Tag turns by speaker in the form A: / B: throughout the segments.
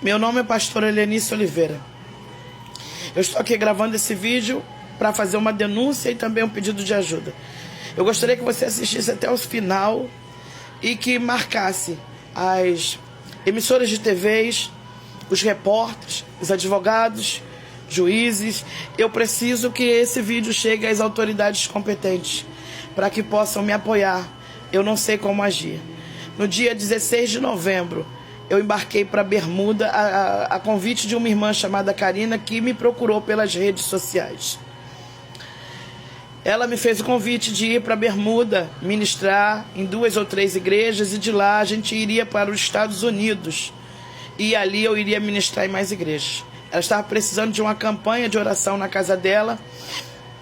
A: Meu nome é pastora Helenice Oliveira. Eu estou aqui gravando esse vídeo para fazer uma denúncia e também um pedido de ajuda. Eu gostaria que você assistisse até o final e que marcasse as emissoras de TVs, os repórteres, os advogados, juízes. Eu preciso que esse vídeo chegue às autoridades competentes para que possam me apoiar. Eu não sei como agir. No dia 16 de novembro, eu embarquei para Bermuda a convite de uma irmã chamada Karina, que me procurou pelas redes sociais. Ela me fez o convite de ir para Bermuda, ministrar em 2 ou 3 igrejas, e de lá a gente iria para os Estados Unidos. E ali eu iria ministrar em mais igrejas. Ela estava precisando de uma campanha de oração na casa dela.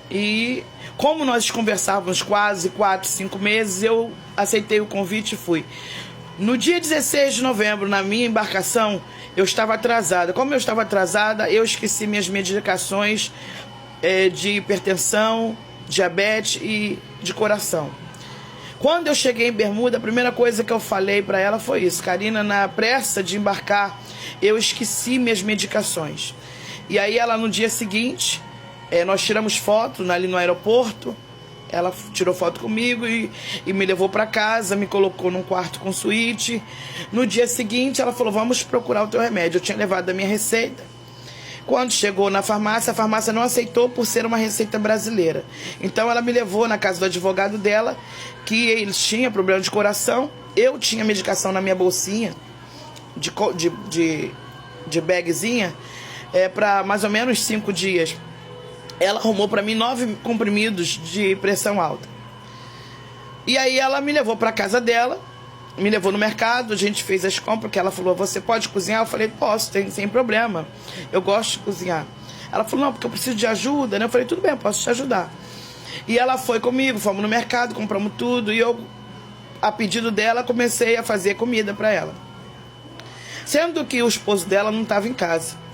A: E como nós conversávamos quase 4, 5 meses, eu aceitei o convite e fui. No dia 16 de novembro, na minha embarcação, eu estava atrasada. Como eu estava atrasada, eu esqueci minhas medicações de hipertensão, diabetes e de coração. Quando eu cheguei em Bermuda, a primeira coisa que eu falei para ela foi isso: Karina, na pressa de embarcar, eu esqueci minhas medicações. E aí ela, no dia seguinte, nós tiramos foto ali no aeroporto. Ela tirou foto comigo e me levou para casa, me colocou num quarto com suíte. No dia seguinte, ela falou: vamos procurar o teu remédio. Eu tinha levado a minha receita. Quando chegou na farmácia, a farmácia não aceitou por ser uma receita brasileira. Então ela me levou na casa do advogado dela, que eles tinham problema de coração. Eu tinha medicação na minha bolsinha, de bagzinha, para mais ou menos 5 dias. Ela arrumou para mim 9 comprimidos de pressão alta. E aí ela me levou para casa dela, me levou no mercado, a gente fez as compras, porque ela falou: você pode cozinhar? Eu falei: posso, sem problema, eu gosto de cozinhar. Ela falou: não, porque eu preciso de ajuda, né? Eu falei: tudo bem, eu posso te ajudar. E ela foi comigo, fomos no mercado, compramos tudo, e eu, a pedido dela, comecei a fazer comida para ela. Sendo que o esposo dela não estava em casa.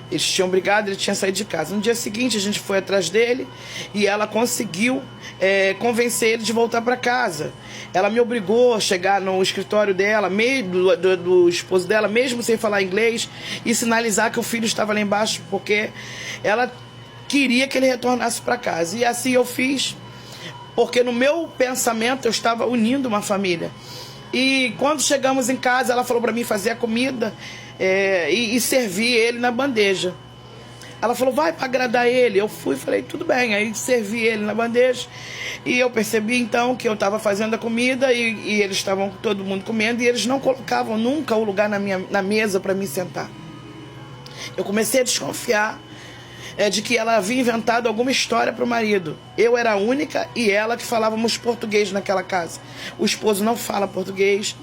A: Eles tinham brigado, ele tinha saído de casa. No dia seguinte, a gente foi atrás dele e ela conseguiu convencer ele de voltar para casa. Ela me obrigou a chegar no escritório dela, do esposo dela, mesmo sem falar inglês, e sinalizar que o filho estava lá embaixo, porque ela queria que ele retornasse para casa. E assim eu fiz, porque no meu pensamento eu estava unindo uma família. E quando chegamos em casa, ela falou para mim fazer a comida e servir ele na bandeja. Ela falou: vai para agradar ele. Eu fui e falei: tudo bem. Aí servi ele na bandeja. E eu percebi então que eu estava fazendo a comida e eles estavam todo mundo comendo, e eles não colocavam nunca o lugar na mesa para me sentar. Eu comecei a desconfiar de que ela havia inventado alguma história para o marido. Eu era a única e ela que falávamos português naquela casa. O esposo não fala português.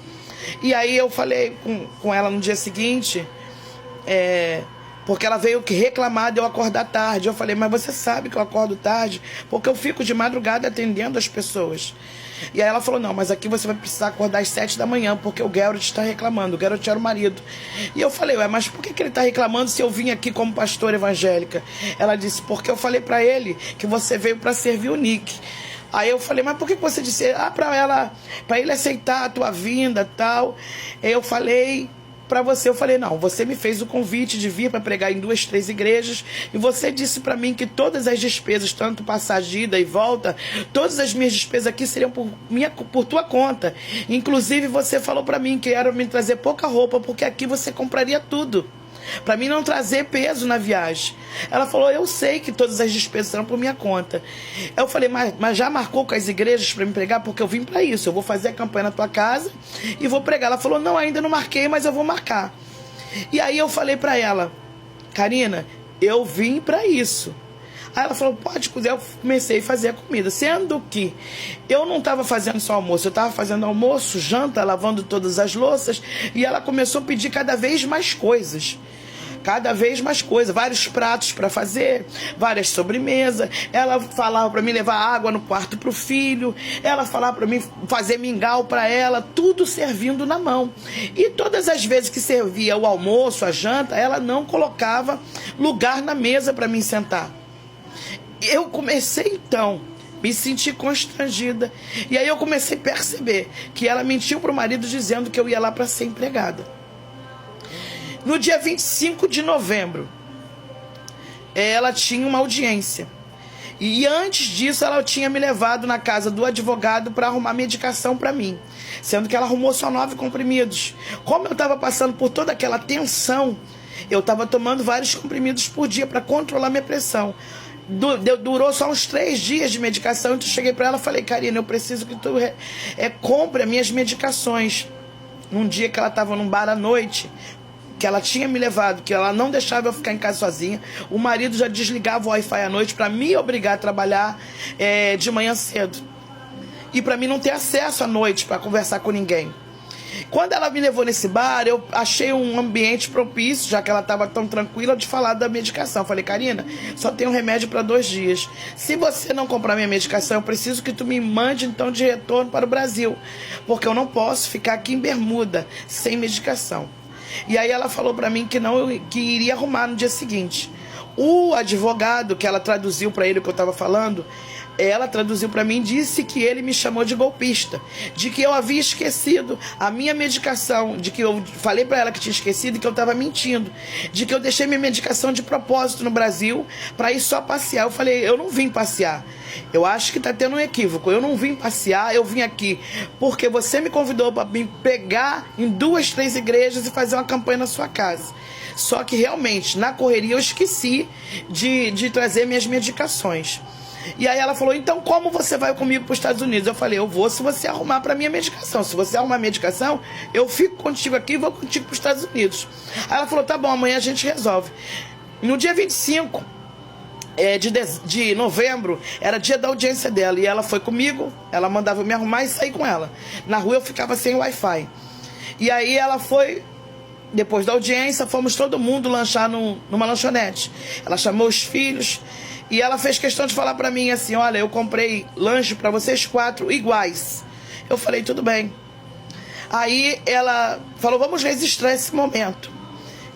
A: E aí eu falei com ela no dia seguinte, porque ela veio reclamar de eu acordar tarde. Eu falei: mas você sabe que eu acordo tarde porque eu fico de madrugada atendendo as pessoas. E aí ela falou: não, mas aqui você vai precisar acordar às 7 da manhã, porque o Geralt está reclamando. O Geralt era o marido. E eu falei: ué, mas por que ele está reclamando se eu vim aqui como pastora evangélica? Ela disse: porque eu falei para ele que você veio para servir o Nick. Aí eu falei: mas por que você disse? Para ele aceitar a tua vinda e tal. Eu falei para você, eu falei: não, você me fez o convite de vir para pregar em 2, 3 igrejas, e você disse para mim que todas as despesas, tanto passagem, ida e volta, todas as minhas despesas aqui seriam por tua conta. Inclusive você falou para mim que era me trazer pouca roupa, porque aqui você compraria tudo, para mim não trazer peso na viagem. Ela falou: eu sei que todas as despesas serão por minha conta. Eu falei: mas já marcou com as igrejas para me pregar? Porque eu vim para isso, eu vou fazer a campanha na tua casa e vou pregar. Ela falou: não, ainda não marquei, mas eu vou marcar. E aí eu falei para ela: Karina, eu vim para isso. Aí ela falou: pode cozinhar. Eu comecei a fazer a comida, sendo que eu não estava fazendo só almoço, eu estava fazendo almoço, janta, lavando todas as louças, e ela começou a pedir cada vez mais coisas. Vários pratos para fazer, várias sobremesas. Ela falava para mim levar água no quarto para o filho, ela falava para mim fazer mingau para ela, tudo servindo na mão. E todas as vezes que servia o almoço, a janta, ela não colocava lugar na mesa para mim sentar. Eu comecei então me senti constrangida, e aí eu comecei a perceber que ela mentiu para o marido dizendo que eu ia lá para ser empregada. No dia 25 de novembro, ela tinha uma audiência. E antes disso, ela tinha me levado na casa do advogado para arrumar medicação para mim. Sendo que ela arrumou só 9 comprimidos. Como eu estava passando por toda aquela tensão, eu estava tomando vários comprimidos por dia para controlar minha pressão. Durou só uns 3 dias de medicação. Então eu cheguei para ela e falei: Karina, eu preciso que tu compre as minhas medicações. Num dia que ela estava num bar à noite, que ela tinha me levado, que ela não deixava eu ficar em casa sozinha. O marido já desligava o Wi-Fi à noite para me obrigar a trabalhar de manhã cedo. E para mim não ter acesso à noite para conversar com ninguém. Quando ela me levou nesse bar, eu achei um ambiente propício, já que ela estava tão tranquila, de falar da medicação. Eu falei: Karina, só tem um remédio para 2 dias. Se você não comprar minha medicação, eu preciso que tu me mande então de retorno para o Brasil, porque eu não posso ficar aqui em Bermuda sem medicação. E aí ela falou para mim que iria arrumar no dia seguinte. O advogado que ela traduziu para ele o que eu estava falando, ela traduziu para mim, disse que ele me chamou de golpista, de que eu havia esquecido a minha medicação, de que eu falei para ela que tinha esquecido e que eu estava mentindo, de que eu deixei minha medicação de propósito no Brasil para ir só passear. Eu falei: eu não vim passear. Eu acho que está tendo um equívoco. Eu não vim passear, eu vim aqui porque você me convidou para me pegar em 2, 3 igrejas e fazer uma campanha na sua casa. Só que realmente, na correria, eu esqueci de trazer minhas medicações. E aí ela falou: então como você vai comigo para os Estados Unidos? Eu falei: eu vou se você arrumar para minha medicação. Se você arrumar a medicação, eu fico contigo aqui e vou contigo para os Estados Unidos. Aí ela falou: tá bom, amanhã a gente resolve. No dia 25 de novembro, era dia da audiência dela. E ela foi comigo, ela mandava eu me arrumar e sair com ela. Na rua eu ficava sem Wi-Fi. E aí ela foi... Depois da audiência, fomos todo mundo lanchar numa lanchonete. Ela chamou os filhos e ela fez questão de falar pra mim assim: olha, eu comprei lanche pra vocês 4 iguais. Eu falei: tudo bem. Aí ela falou: vamos registrar esse momento.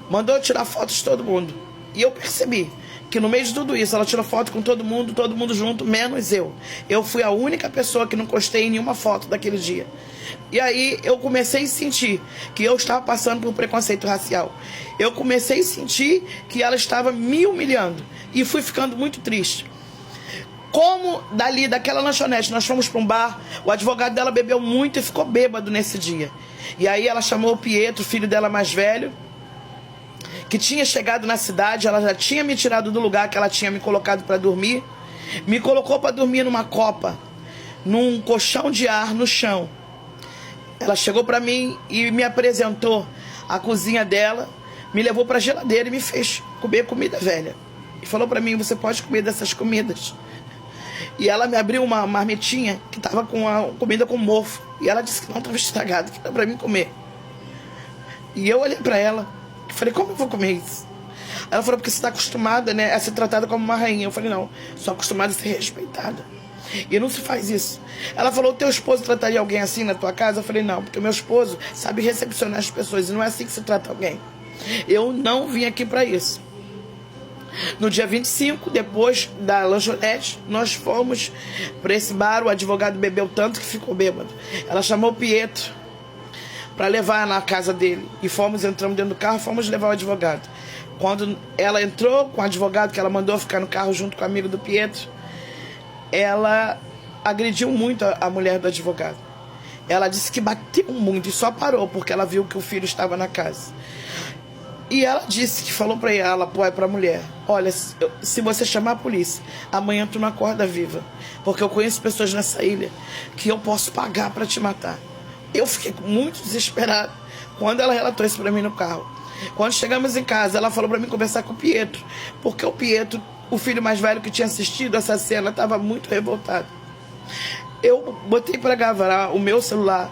A: Mandou eu tirar fotos de todo mundo. E eu percebi que no meio de tudo isso, ela tirou foto com todo mundo junto, menos eu. Eu fui a única pessoa que não postei em nenhuma foto daquele dia. E aí eu comecei a sentir que eu estava passando por preconceito racial. Eu comecei a sentir que ela estava me humilhando. E fui ficando muito triste. Como daquela lanchonete, nós fomos para um bar, o advogado dela bebeu muito e ficou bêbado nesse dia. E aí ela chamou o Pietro, filho dela mais velho, que tinha chegado na cidade. Ela já tinha me tirado do lugar que ela tinha me colocado para dormir. Me colocou para dormir numa copa, num colchão de ar no chão. Ela chegou para mim e me apresentou a cozinha dela, me levou para a geladeira e me fez comer comida velha. E falou para mim: você pode comer dessas comidas. E ela me abriu uma marmitinha que estava com a comida com mofo. E ela disse que não estava estragada, que era para mim comer. E eu olhei para ela e falei: como eu vou comer isso? Ela falou: porque você está acostumada, né, a ser tratada como uma rainha. Eu falei: não, sou acostumada a ser respeitada. E não se faz isso. Ela falou: teu esposo trataria alguém assim na tua casa? Eu falei: não, porque o meu esposo sabe recepcionar as pessoas e não é assim que se trata alguém. Eu não vim aqui para isso. No dia 25, depois da lanchonete, nós fomos para esse bar. O advogado bebeu tanto que ficou bêbado. Ela chamou o Pietro para levar na casa dele. E entramos dentro do carro, fomos levar o advogado. Quando ela entrou com o advogado, que ela mandou ficar no carro junto com o amigo do Pietro, ela agrediu muito a mulher do advogado. Ela disse que bateu muito e só parou porque ela viu que o filho estava na casa. E ela disse que falou para ela, para a mulher: olha, se você chamar a polícia, amanhã tu não acorda viva, porque eu conheço pessoas nessa ilha que eu posso pagar para te matar. Eu fiquei muito desesperada quando ela relatou isso para mim no carro. Quando chegamos em casa, ela falou para mim conversar com o Pietro, porque o Pietro, o filho mais velho que tinha assistido essa cena, estava muito revoltado. Eu botei para gravar o meu celular,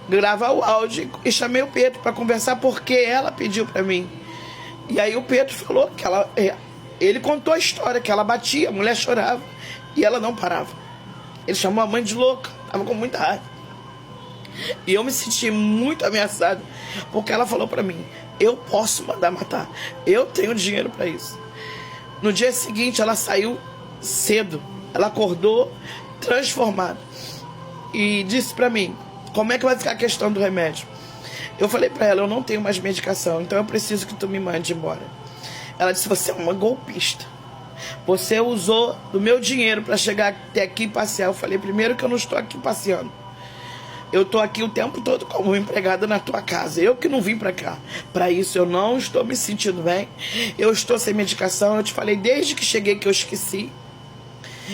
A: gravar o áudio, e chamei o Pietro para conversar porque ela pediu para mim. E aí o Pietro falou que ele contou a história, que ela batia, a mulher chorava e ela não parava. Ele chamou a mãe de louca, estava com muita raiva. E eu me senti muito ameaçado, porque ela falou para mim: eu posso mandar matar, eu tenho dinheiro para isso. No dia seguinte ela saiu cedo, ela acordou transformada e disse para mim: como é que vai ficar a questão do remédio? Eu falei pra ela, eu não tenho mais medicação, então eu preciso que tu me mande embora. Ela disse, você é uma golpista. Você usou do meu dinheiro para chegar até aqui e passear. Eu falei, primeiro que eu não estou aqui passeando. Eu estou aqui o tempo todo como empregada na tua casa. Eu que não vim para cá. Para isso eu não estou me sentindo bem. Eu estou sem medicação. Eu te falei desde que cheguei que eu esqueci.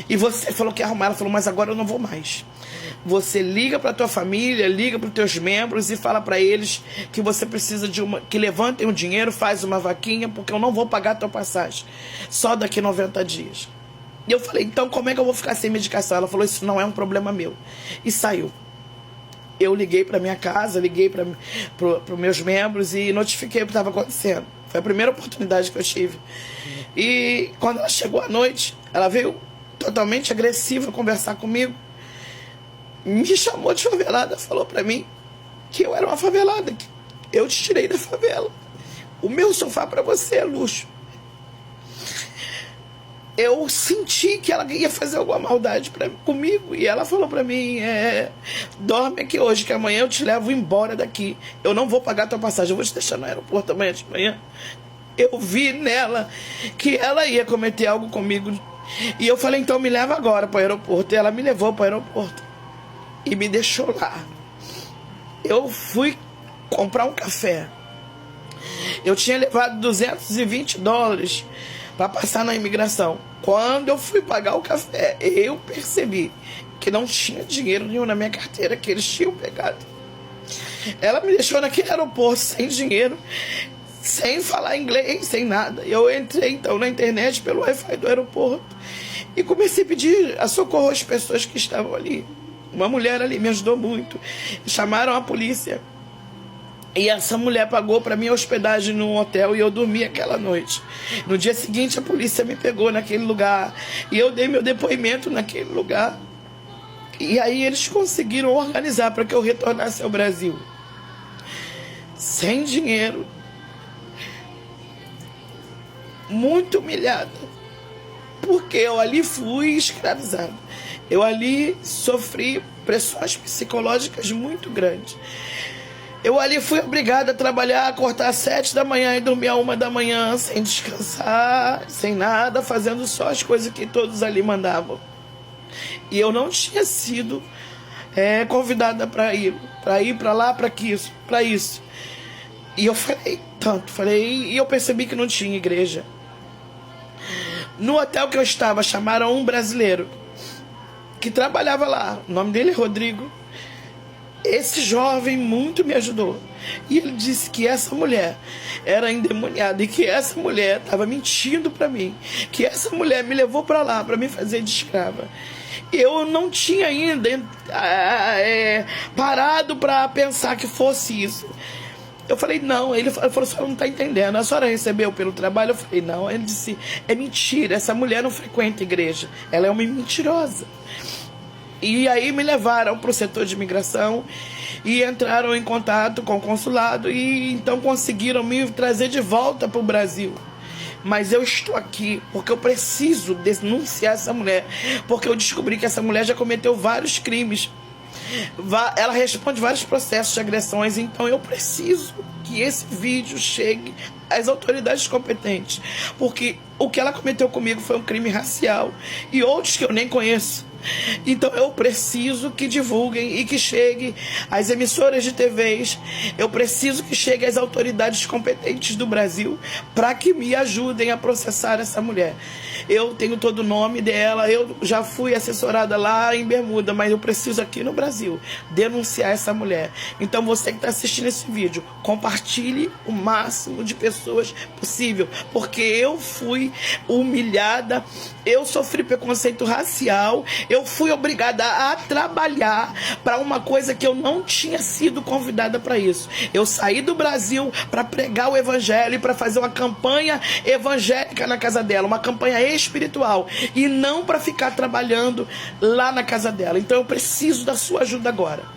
A: E você falou que ia arrumar. Ela falou, mas agora eu não vou mais. Você liga para tua família, liga para os teus membros e fala para eles que você precisa de que levantem o dinheiro, faz uma vaquinha, porque eu não vou pagar a tua passagem. Só daqui 90 dias. E eu falei, então como é que eu vou ficar sem medicação? Ela falou, isso não é um problema meu. E saiu. Eu liguei para minha casa, liguei para os meus membros e notifiquei o que estava acontecendo. Foi a primeira oportunidade que eu tive. E quando ela chegou à noite, ela veio totalmente agressiva conversar comigo. Me chamou de favelada, falou pra mim que eu era uma favelada, que eu te tirei da favela. O meu sofá pra você é luxo. Eu senti que ela ia fazer alguma maldade comigo. E ela falou pra mim, dorme aqui hoje, que amanhã eu te levo embora daqui. Eu não vou pagar tua passagem, eu vou te deixar no aeroporto amanhã de manhã. Eu vi nela que ela ia cometer algo comigo. E eu falei, então me leva agora pro aeroporto. E ela me levou pro aeroporto. E me deixou lá. Eu fui comprar um café. Eu tinha levado $220 para passar na imigração. Quando eu fui pagar o café, eu percebi que não tinha dinheiro nenhum na minha carteira, que eles tinham pegado. Ela me deixou naquele aeroporto sem dinheiro, sem falar inglês, sem nada. Eu entrei então na internet pelo Wi-Fi do aeroporto e comecei a pedir a socorro às pessoas que estavam ali. Uma mulher ali me ajudou muito. Chamaram a polícia. E essa mulher pagou para mim a hospedagem num hotel e eu dormi aquela noite. No dia seguinte a polícia me pegou naquele lugar. E eu dei meu depoimento naquele lugar. E aí eles conseguiram organizar para que eu retornasse ao Brasil. Sem dinheiro. Muito humilhada. Porque eu ali fui escravizada. Eu ali sofri pressões psicológicas muito grandes. Eu ali fui obrigada a trabalhar, acordar às 7 da manhã e dormir à 1 da manhã, sem descansar, sem nada, fazendo só as coisas que todos ali mandavam. E eu não tinha sido convidada para ir para lá, para isso. E eu falei, e eu percebi que não tinha igreja. No hotel que eu estava, chamaram um brasileiro que trabalhava lá, o nome dele é Rodrigo. Esse jovem muito me ajudou. E ele disse que essa mulher era endemoniada e que essa mulher estava mentindo para mim, que essa mulher me levou para lá para me fazer de escrava. Eu não tinha ainda parado para pensar que fosse isso. Eu falei, não. Ele falou, a senhora não está entendendo. A senhora recebeu pelo trabalho? Eu falei, não. Ele disse, é mentira. Essa mulher não frequenta igreja. Ela é uma mentirosa. E aí me levaram para o setor de imigração e entraram em contato com o consulado e então conseguiram me trazer de volta para o Brasil. Mas eu estou aqui porque eu preciso denunciar essa mulher, porque eu descobri que essa mulher já cometeu vários crimes. Ela responde vários processos de agressões, então eu preciso que esse vídeo chegue às autoridades competentes, porque o que ela cometeu comigo foi um crime racial e outros que eu nem conheço. Então eu preciso que divulguem e que chegue às emissoras de TVs. Eu preciso que chegue às autoridades competentes do Brasil para que me ajudem a processar essa mulher. Eu tenho todo o nome dela, eu já fui assessorada lá em Bermuda, mas eu preciso aqui no Brasil denunciar essa mulher. Então você que está assistindo esse vídeo, compartilhe o máximo de pessoas possível, porque eu fui humilhada, eu sofri preconceito racial, eu fui obrigada a trabalhar para uma coisa que eu não tinha sido convidada para isso. Eu saí do Brasil para pregar o evangelho e para fazer uma campanha evangélica na casa dela, uma campanha espiritual, e não para ficar trabalhando lá na casa dela. Então eu preciso da sua ajuda agora.